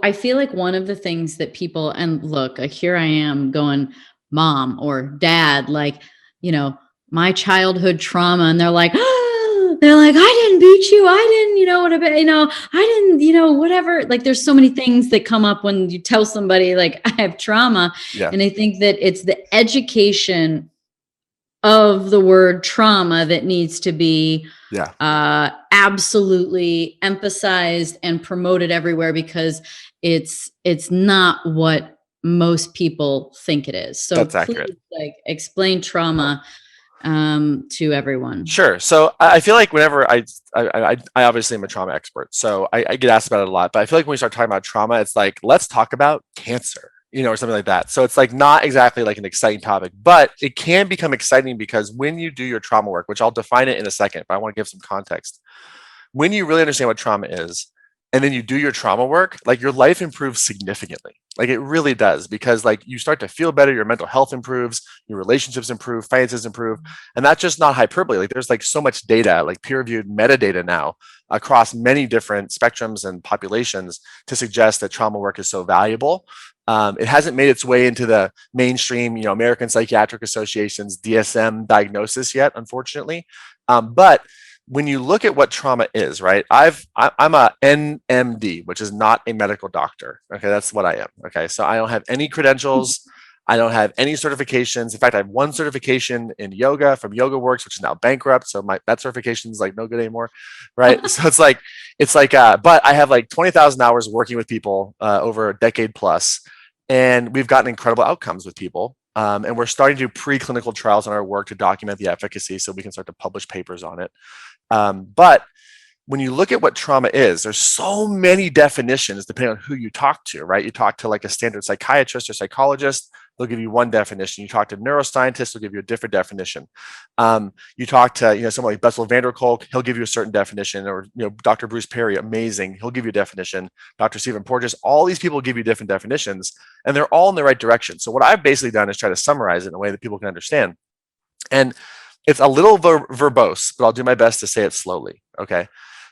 I feel like one of the things that people, and look, here I am going, mom or dad, like, my childhood trauma. And they're like, I didn't beat you. I didn't, what about, I didn't, whatever. Like there's so many things that come up when you tell somebody like I have trauma. Yeah. And I think that it's the education of the word trauma that needs to be Yeah. absolutely emphasized and promoted everywhere, because it's not what most people think it is. So That's please, accurate. like, explain trauma to everyone. Sure. So I feel like whenever I obviously am a trauma expert, so I get asked about it a lot. But I feel like when we start talking about trauma, it's like, let's talk about cancer, or something like that. So it's like not exactly like an exciting topic, but it can become exciting because when you do your trauma work, which I'll define it in a second, but I want to give some context. When you really understand what trauma is, and then you do your trauma work, like your life improves significantly. Like it really does, because like you start to feel better, your mental health improves, your relationships improve, finances improve. And that's just not hyperbole. Like there's like so much data, like peer-reviewed metadata now across many different spectrums and populations to suggest that trauma work is so valuable. It hasn't made its way into the mainstream, American Psychiatric Association's DSM diagnosis yet, unfortunately. But when you look at what trauma is, right? I'm a NMD, which is not a medical doctor. Okay, that's what I am. Okay, so I don't have any credentials. I don't have any certifications. In fact, I have one certification in yoga from Yoga Works, which is now bankrupt. So that certification is like no good anymore, right? So but I have like 20,000 hours working with people over a decade plus, and we've gotten incredible outcomes with people. And we're starting to do preclinical trials on our work to document the efficacy, so we can start to publish papers on it. But when you look at what trauma is, there's so many definitions depending on who you talk to, right? You talk to like a standard psychiatrist or psychologist, they'll give you one definition. You talk to neuroscientists, they'll give you a different definition. You talk to someone like Bessel van der Kolk, he'll give you a certain definition, or Dr. Bruce Perry, amazing, he'll give you a definition. Dr. Stephen Porges, all these people give you different definitions, and they're all in the right direction. So what I've basically done is try to summarize it in a way that people can understand. And it's a little verbose, but I'll do my best to say it slowly. Okay.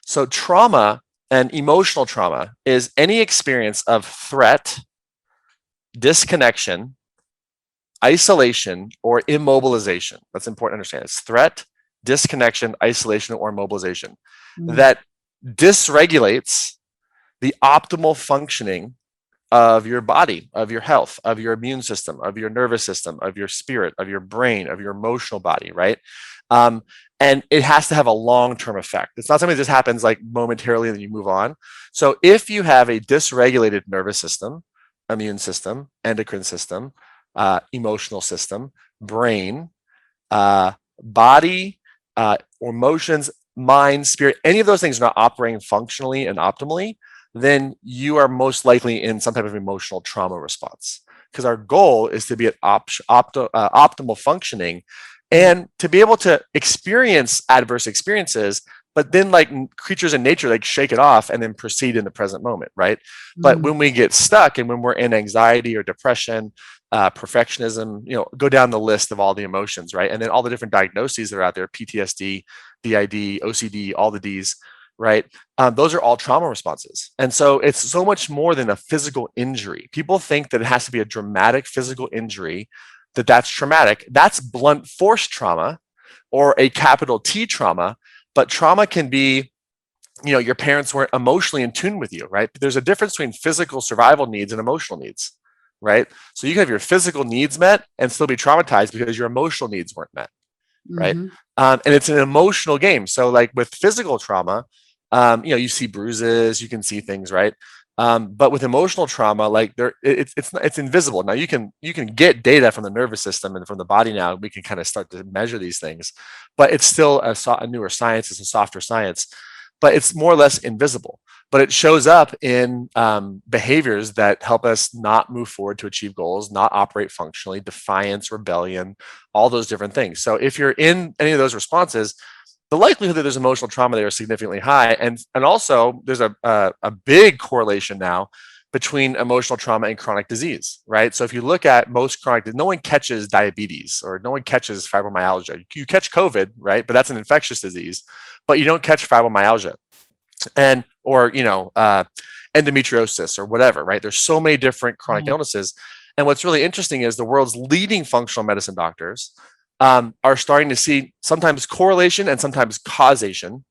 So trauma and emotional trauma is any experience of threat, disconnection, isolation, or immobilization. That's important to understand. It's threat, disconnection, isolation, or immobilization that dysregulates the optimal functioning of your body, of your health, of your immune system, of your nervous system, of your spirit, of your brain, of your emotional body, right? And it has to have a long-term effect. It's not something that just happens like momentarily and then you move on. So if you have a dysregulated nervous system, immune system, endocrine system, emotional system, brain, body, emotions, mind, spirit, any of those things are not operating functionally and optimally, then you are most likely in some type of emotional trauma response. Because our goal is to be at optimal functioning and to be able to experience adverse experiences, but then like creatures in nature, like shake it off and then proceed in the present moment, right? But when we get stuck and when we're in anxiety or depression, perfectionism, go down the list of all the emotions, right? And then all the different diagnoses that are out there, PTSD, DID, OCD, all the Ds, right? Those are all trauma responses. And so it's so much more than a physical injury. People think that it has to be a dramatic physical injury, that's traumatic. That's blunt force trauma or a capital T trauma. But trauma can be, your parents weren't emotionally in tune with you, right? There's a difference between physical survival needs and emotional needs, right? So you can have your physical needs met and still be traumatized because your emotional needs weren't met, right? And it's an emotional game. So like with physical trauma, you see bruises, you can see things, right? But with emotional trauma, like it's invisible. Now you can get data from the nervous system and from the body. Now we can kind of start to measure these things, but it's still a newer science. It's a softer science, but it's more or less invisible. But it shows up in behaviors that help us not move forward to achieve goals, not operate functionally, defiance, rebellion, all those different things. So if you're in any of those responses, the likelihood that there's emotional trauma there is significantly high. And also there's a big correlation now between emotional trauma and chronic disease, right? So if you look at most chronic, no one catches diabetes or no one catches fibromyalgia. You catch COVID, right? But that's an infectious disease, but you don't catch fibromyalgia. And endometriosis or whatever, right? There's so many different chronic Right. illnesses. And what's really interesting is the world's leading functional medicine doctors are starting to see sometimes correlation and sometimes causation Hmm.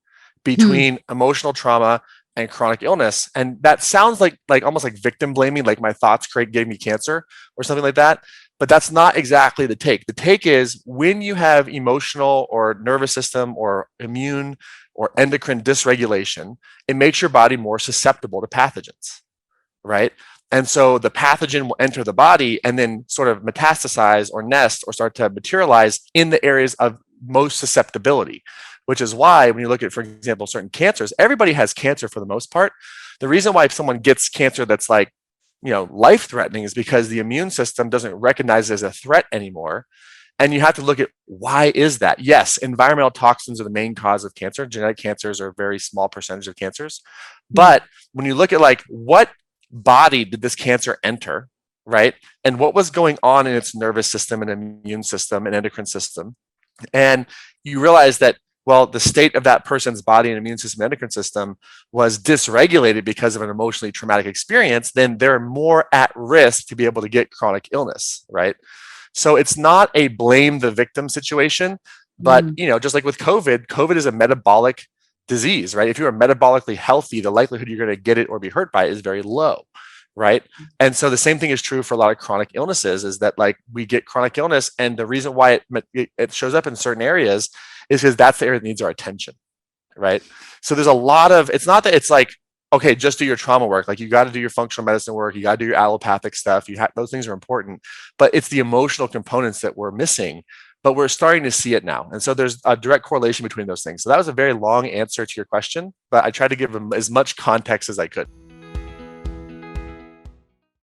between emotional trauma and chronic illness. And that sounds like almost like victim blaming, like my thoughts gave me cancer or something like that. But that's not exactly the take. The take is when you have emotional or nervous system or immune or endocrine dysregulation, it makes your body more susceptible to pathogens, right? And so the pathogen will enter the body and then sort of metastasize or nest or start to materialize in the areas of most susceptibility, which is why when you look at, for example, certain cancers, everybody has cancer for the most part. The reason why if someone gets cancer that's like, life threatening is because the immune system doesn't recognize it as a threat anymore. And you have to look at why is that? Yes, environmental toxins are the main cause of cancer. Genetic cancers are a very small percentage of cancers. Hmm. But when you look at like what body did this cancer enter, right? And what was going on in its nervous system and immune system and endocrine system, and you realize that, well, the state of that person's body and immune system and endocrine system was dysregulated because of an emotionally traumatic experience, then they're more at risk to be able to get chronic illness, right? So it's not a blame the victim situation, but Hmm. just like with COVID is a metabolic disease, right? If you are metabolically healthy, the likelihood you're going to get it or be hurt by it is very low, right? And so the same thing is true for a lot of chronic illnesses, is that like we get chronic illness, and the reason why it shows up in certain areas is because that's the area that needs our attention, right? So there's a lot of, it's not that it's like, okay, just do your trauma work. Like you got to do your functional medicine work. You got to do your allopathic stuff. Those things are important, but it's the emotional components that we're missing. But we're starting to see it now, and so there's a direct correlation between those things. So that was a very long answer to your question, but I tried to give them as much context as I could.